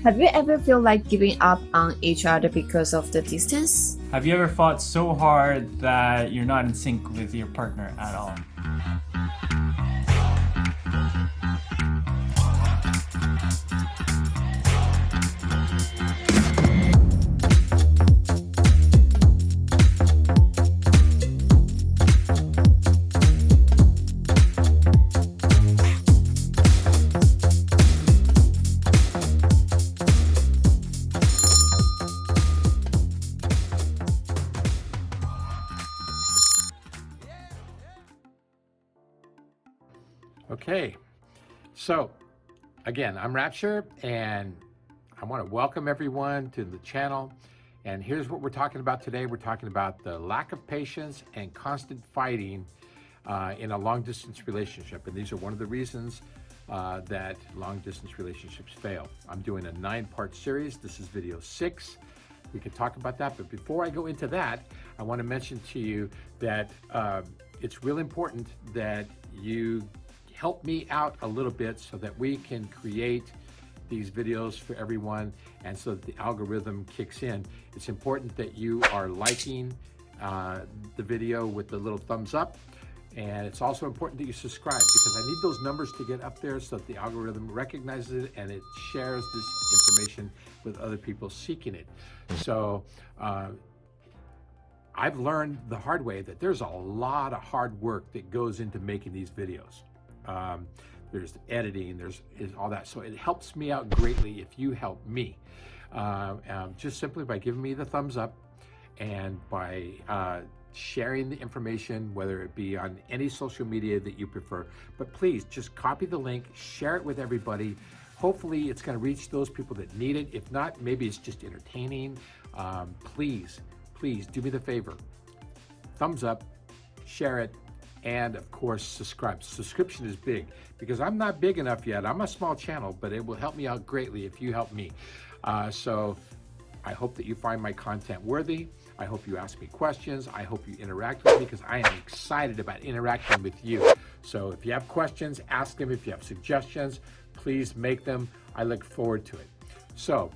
Have you ever feel like giving up on each other because of the distance? Have you ever fought so hard that you're not in sync with your partner at all? Okay, so again, I'm Rapture, and I want to welcome everyone to the channel. And here's what we're talking about today. We're talking about the lack of patience and constant fighting in a long-distance relationship. And these are one of the reasons that long-distance relationships fail. I'm doing a 9-part series. This is video 6. We could talk about that, but before I go into that, I want to mention to you that it's real important that you help me out a little bit so that we can create these videos for everyone and so that the algorithm kicks in. It's important that you are liking the video with the little thumbs up, and it's also important that you subscribe because I need those numbers to get up there so that the algorithm recognizes it and it shares this information with other people seeking it. So I've learned the hard way that there's a lot of hard work that goes into making these videos. There's editing, there's all that. So it helps me out greatly if you help me. Just simply by giving me the thumbs up and by sharing the information, whether it be on any social media that you prefer. But please just copy the link, share it with everybody. Hopefully it's going to reach those people that need it. If not, maybe it's just entertaining. Please do me the favor. Thumbs up, share it, and of course subscribe. Subscription is big because I'm not big enough yet. I'm a small channel, but it will help me out greatly if you help me. So I hope that you find my content worthy. I hope you ask me questions. I hope you interact with me because I am excited about interacting with you. So if you have questions, ask them. If you have suggestions, please make them. I look forward to it. So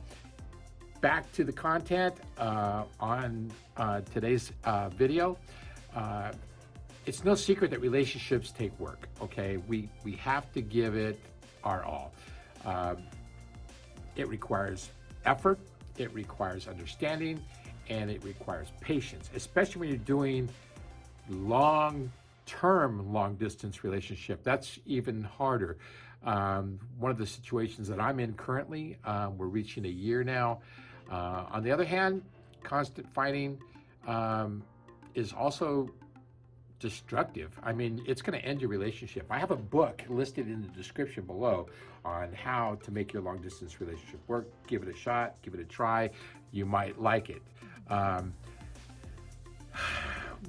back to the content on today's video. It's no secret that relationships take work, okay? We have to give it our all. It requires effort, it requires understanding, and it requires patience, especially when you're doing long-term, long-distance relationship. That's even harder. One of the situations that I'm in currently, we're reaching a year now. On the other hand, constant fighting is also destructive. I mean, it's going to end your relationship. I have a book listed in the description below on how to make your long distance relationship work. Give it a shot, give it a try. You might like it.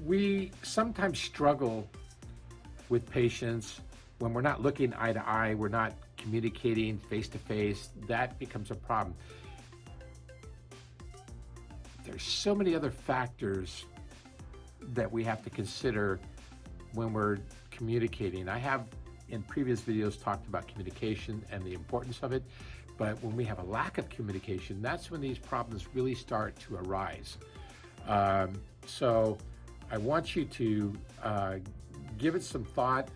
We sometimes struggle with patience when we're not looking eye to eye, we're not communicating face to face. That becomes a problem. There's so many other factors that we have to consider when we're communicating. I have in previous videos talked about communication and the importance of it, but when we have a lack of communication, that's when these problems really start to arise. So I want you to give it some thought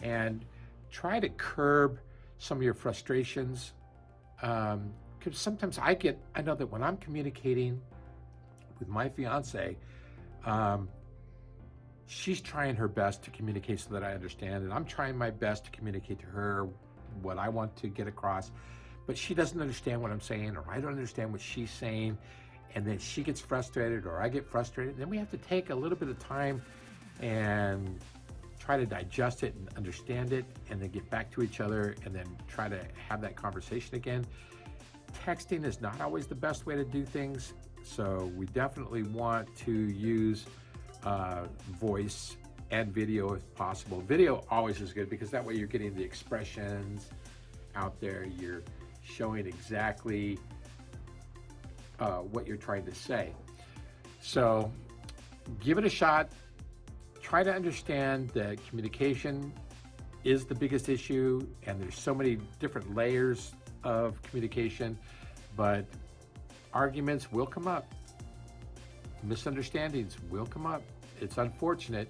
and try to curb some of your frustrations. Because sometimes I know that when I'm communicating with my fiance, she's trying her best to communicate so that I understand, and I'm trying my best to communicate to her what I want to get across, but she doesn't understand what I'm saying, or I don't understand what she's saying, and then she gets frustrated, or I get frustrated. Then we have to take a little bit of time and try to digest it and understand it, and then get back to each other, and then try to have that conversation again. Texting is not always the best way to do things, so we definitely want to use voice and video if possible. Video always is good because that way you're getting the expressions out there, you're showing exactly what you're trying to say. So give it a shot. Try to understand that communication is the biggest issue, and there's so many different layers of communication, but arguments will come up. Misunderstandings will come up. It's unfortunate,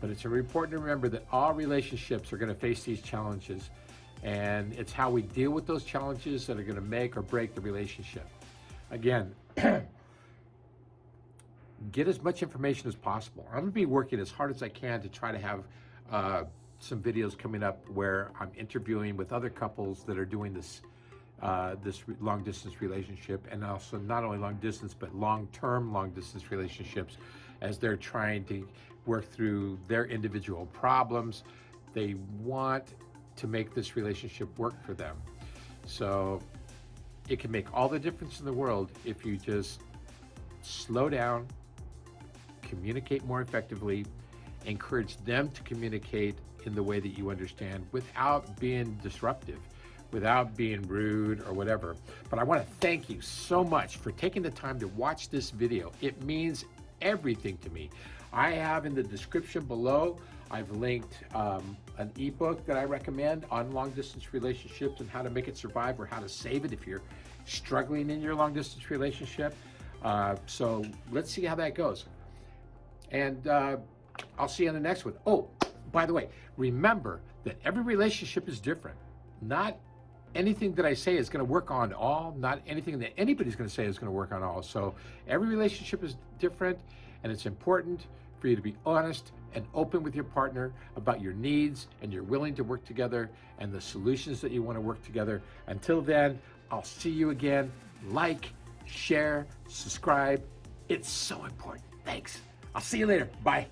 but it's important to remember that all relationships are going to face these challenges, and it's how we deal with those challenges that are going to make or break the relationship. Again, get as much information as possible. I'm going to be working as hard as I can to try to have some videos coming up where I'm interviewing with other couples that are doing this long distance relationship, and also not only long distance but long-term long distance relationships, as they're trying to work through their individual problems. They want to make this relationship work for them. So it can make all the difference in the world if you just slow down, communicate more effectively, encourage them to communicate in the way that you understand without being disruptive, without being rude or whatever. But I want to thank you so much for taking the time to watch this video. It means everything to me. I have in the description below, I've linked an ebook that I recommend on long distance relationships and how to make it survive, or how to save it if you're struggling in your long distance relationship. So let's see how that goes. And I'll see you on the next one. Oh, by the way, remember that every relationship is different. Not anything that I say is going to work on all. Not anything that anybody's going to say is going to work on all. So every relationship is different, and it's important for you to be honest and open with your partner about your needs, and you're willing to work together and the solutions that you want to work together. Until then, I'll see you again. Like, share, subscribe. It's so important. Thanks. I'll see you later. Bye.